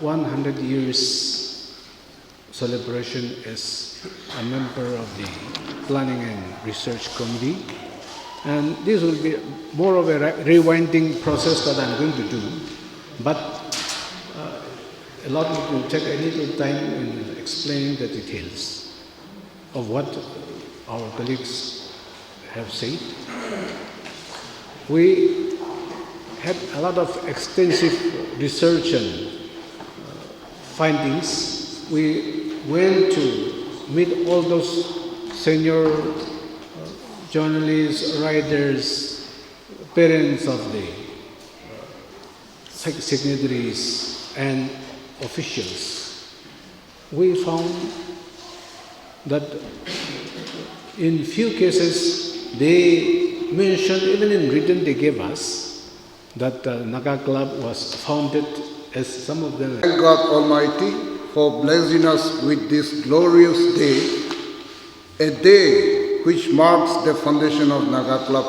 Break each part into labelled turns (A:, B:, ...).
A: 100 years celebration as a member of the Planning and Research Committee. And this will be more of a rewinding process that I'm going to do. But a lot will take a little time in explaining the details of what our colleagues have said. We had a lot of extensive research and findings. We went to meet all those senior journalists, writers, parents of the signatories and officials. We found that in few cases they mentioned, even in written they gave us, that Naga Club was founded as some of them.
B: Thank God Almighty for blessing us with this glorious day, a day which marks the foundation of Naga Club.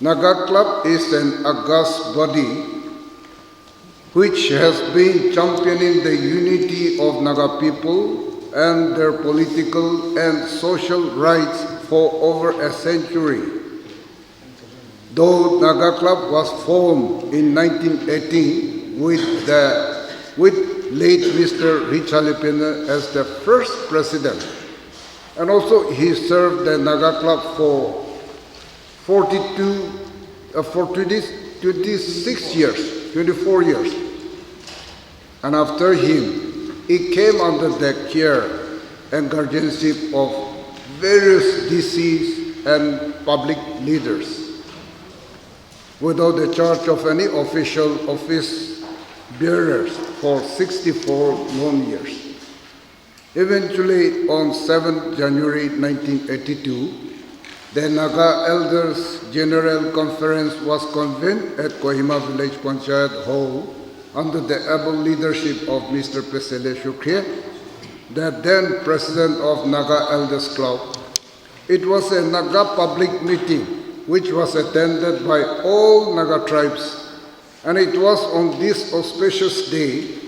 B: Naga Club is an august body which has been championing the unity of Naga people and their political and social rights for over a century. Though Naga Club was formed in 1918 with late Mr. Rheichalie as the first president, and also he served the Naga Club for 26 years, 24 years. And after him, it came under the care and guardianship of various deceased and public leaders, without the charge of any official office bearers for 64 long years. Eventually, on 7th January 1982, the Naga Elders General Conference was convened at Kohima Village Panchayat Hall under the able leadership of Mr. Medoselhou Keretsu, the then president of Naga Elders Club. It was a Naga public meeting which was attended by all Naga tribes, and it was on this auspicious day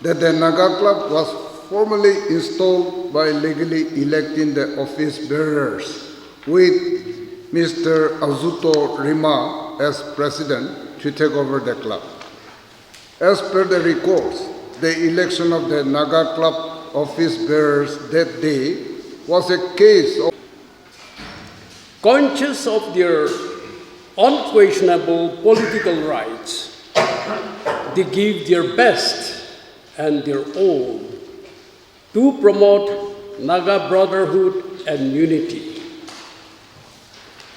B: that the Naga Club was formally installed by legally electing the office bearers, with Mr. Azuto Rima as president to take over the club. As per the records, the election of the Naga Club office bearers that day was a case of
C: conscious of their unquestionable political rights. They give their best and their all to promote Naga brotherhood and unity.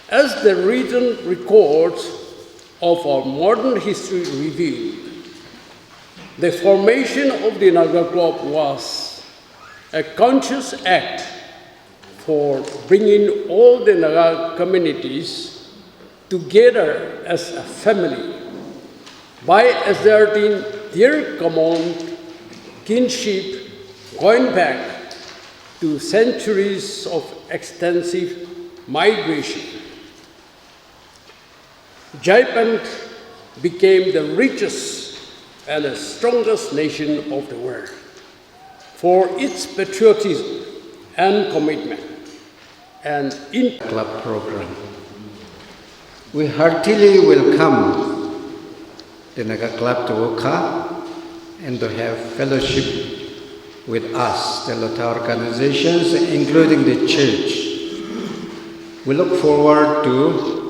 C: As the written records of our modern history reveal, the formation of the Naga Club was a conscious act for bringing all the Naga communities together as a family by asserting their common kinship going back to centuries of extensive migration. Japan became the richest and the strongest nation of the world for its patriotism and commitment and in
A: Club program. We heartily welcome the Naga Club to Wokha and to have fellowship with us, the Lotha organizations, including the church. We look forward to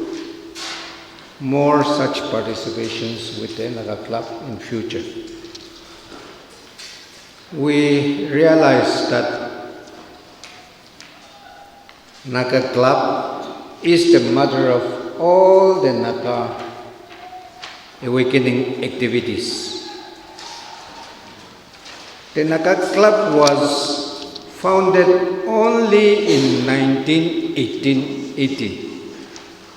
A: more such participations with the Naga Club in future. We realize that Naga Club is the mother of all the Naga awakening activities. The Naga Club was founded only in 1880.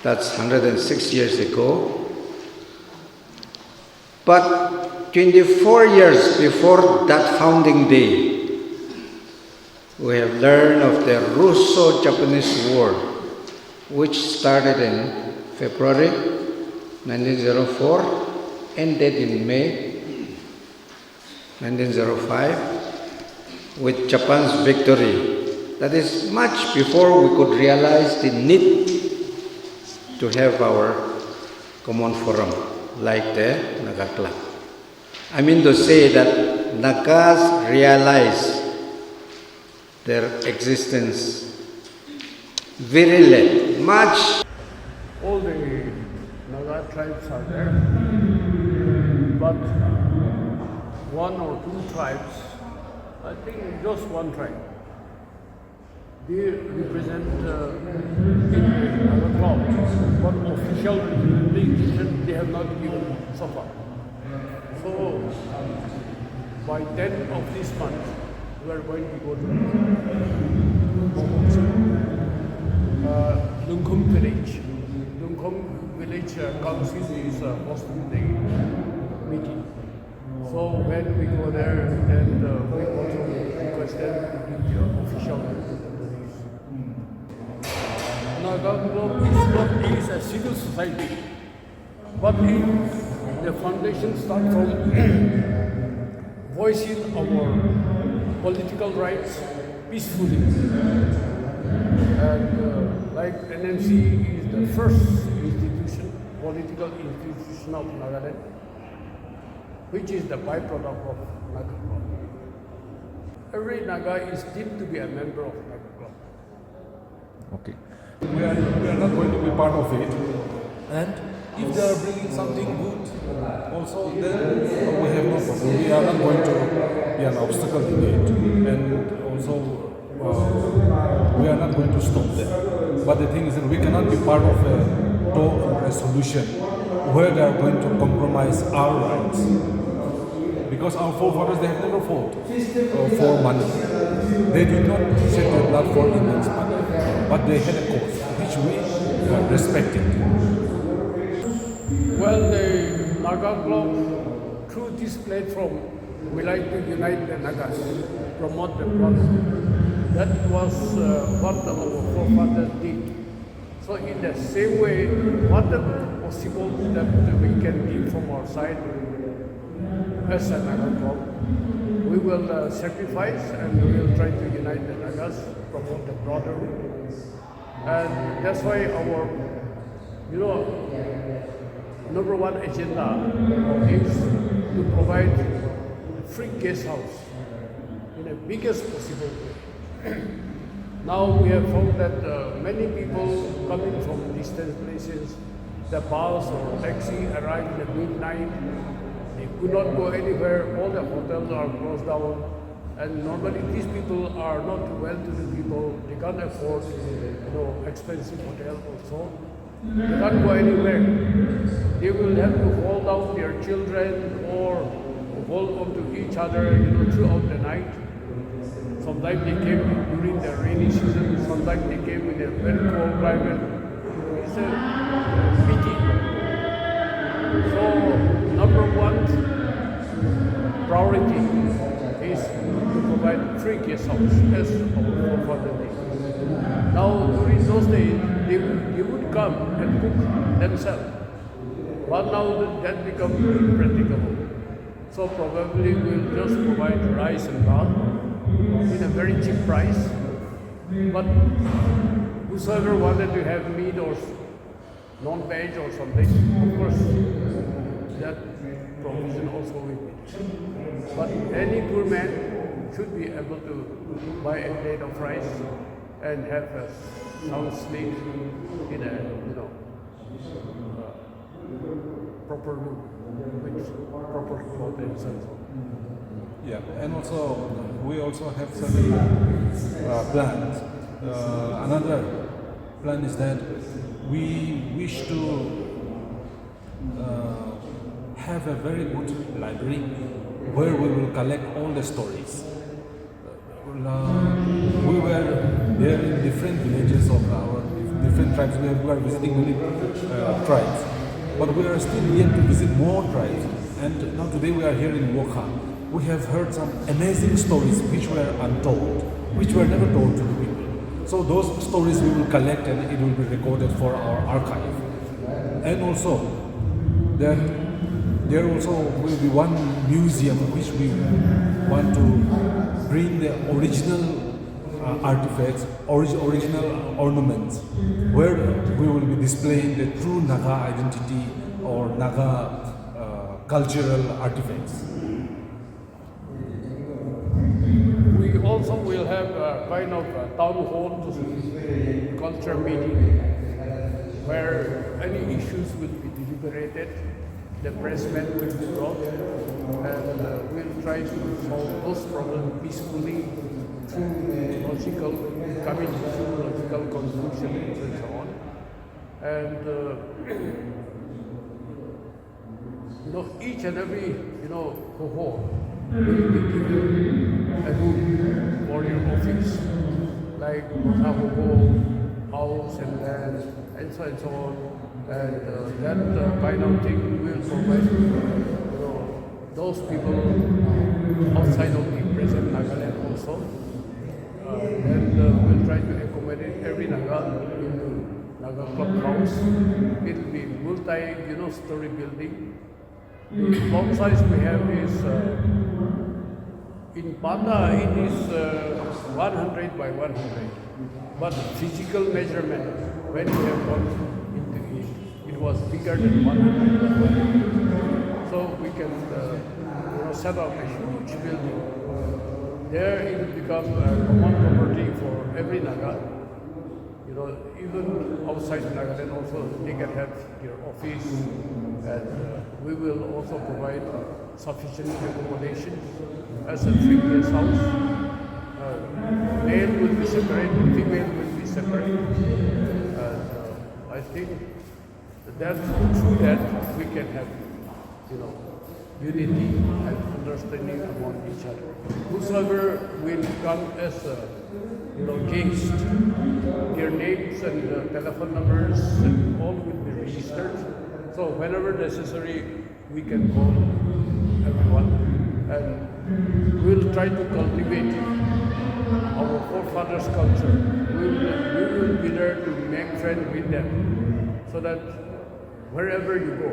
A: That's 106 years ago. But 24 years before that founding day, we have learned of the Russo-Japanese War, which started in February 1904, ended in May
D: 1905, with Japan's victory. That is much before we could realize the need to have our common forum like the Naga Club. I mean to say that Nagas realize their existence very late, much.
C: All the Naga tribes are there, but one or two tribes, I think just one tribe, they represent in the Naga Club, but official representation they have not given so far. So by 10th of this month, we are going to go to Lungkum village. Lungkum village council is hosting the meeting. So when we go there, then we also request them to give the official release. Naga Club is a civil society, but the foundation starts from voicing our political rights peacefully. And like NNC is the first institution, political institution of Nagaland, which is the byproduct of Naga Club. Every Naga is deemed to be a member of Naga Club.
E: Okay. We are not going to be part of it. And if they are bringing something good, also then we have no problem. We are not going to be an obstacle in it. And also we are not going to stop them. But the thing is that we cannot be part of a talk or a solution where they are going to compromise our rights. Because our forefathers, they have never fought for money. They did not shed their blood for immense money. But they had a cause, which we respected.
C: Well, the Naga Club, through this platform, we like to unite the Nagas, promote the brotherhood. That was what our forefathers did. So in the same way, whatever possible that we can give from our side as a Naga Club, we will sacrifice and we will try to unite the Nagas, promote the brotherhood. And that's why our, number one agenda is to provide free guest house in the biggest possible way. Now we have found that many people coming from distant places, the bus or taxi arrived at midnight, they could not go anywhere, all the hotels are closed down, and normally these people are not well-to-do people, they can't afford expensive hotel also. They can't go anywhere. They will have to hold out their children or hold on to each other throughout the night. Sometimes they came during the rainy season, sometimes they came in a very cold climate. It's a pity. So, number one priority is to provide free guest house as our father did. Now, during those days, they would come and cook themselves. But now that becomes impracticable. So probably we'll just provide rice and dal in a very cheap price. But whosoever wanted to have meat or non-veg or something, of course, that provision also will be. But any poor man should be able to buy a plate of rice and have a sound sleep in a proper room with proper clothes and so on.
E: Yeah, and also we also have certain plans. Another plan is that we wish to have a very good library where we will collect all the stories. We were there in different villages of our different tribes. We were visiting many tribes, but we are still yet to visit more tribes. And now today we are here in Wokha. We have heard some amazing stories which were untold, which were never told to the people. So those stories we will collect and it will be recorded for our archive. And also, there also will be one museum which we want to bring the original artifacts, original ornaments, where we will be displaying the true Naga identity or Naga cultural artifacts.
C: We also will have a kind of a town hall culture meeting where any issues will be deliberated, the pressmen will be brought, and we'll try to solve those problems peacefully through logical, coming to logical conclusions and so on. And each and every Hoho will be given a room for your office, like Lotha Hoho, house and land, and so on. And that kind of thing will provide those people outside of the present Nagaland also. And we'll try to accommodate every Naga in the Naga Club house. It will be multi-story building. The lot size we have is, in Pata it is 100 by 100. But physical measurement, when we have gone into it, it was bigger than 100 by 100. So we can set up a huge building. There it will become a common property for every Naga. Even outside Nagaland also they can have their office, and we will also provide sufficient accommodation as a 3 guest house. Male will be separate, female will be separate. I think that through that we can have unity and understanding among each other. Whosoever will come as guest, their names and telephone numbers and all will be registered. So whenever necessary, we can call everyone, and we'll try to cultivate our forefathers' culture. We will be there to make friends with them, so that wherever you go,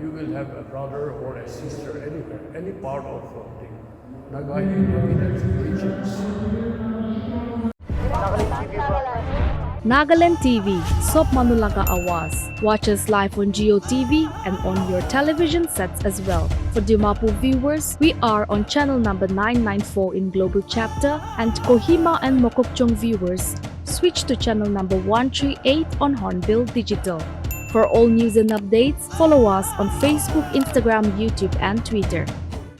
C: you will have a brother or a sister anywhere, any part of the Naga inhabited regions.
F: Nagaland TV, Sob Manulaga Awas. Watch us live on Geo TV and on your television sets as well. For Dimapur viewers, we are on channel number 994 in Global Chapter, and Kohima and Mokokchung viewers, switch to channel number 138 on Hornbill Digital. For all news and updates, follow us on Facebook, Instagram, YouTube and Twitter.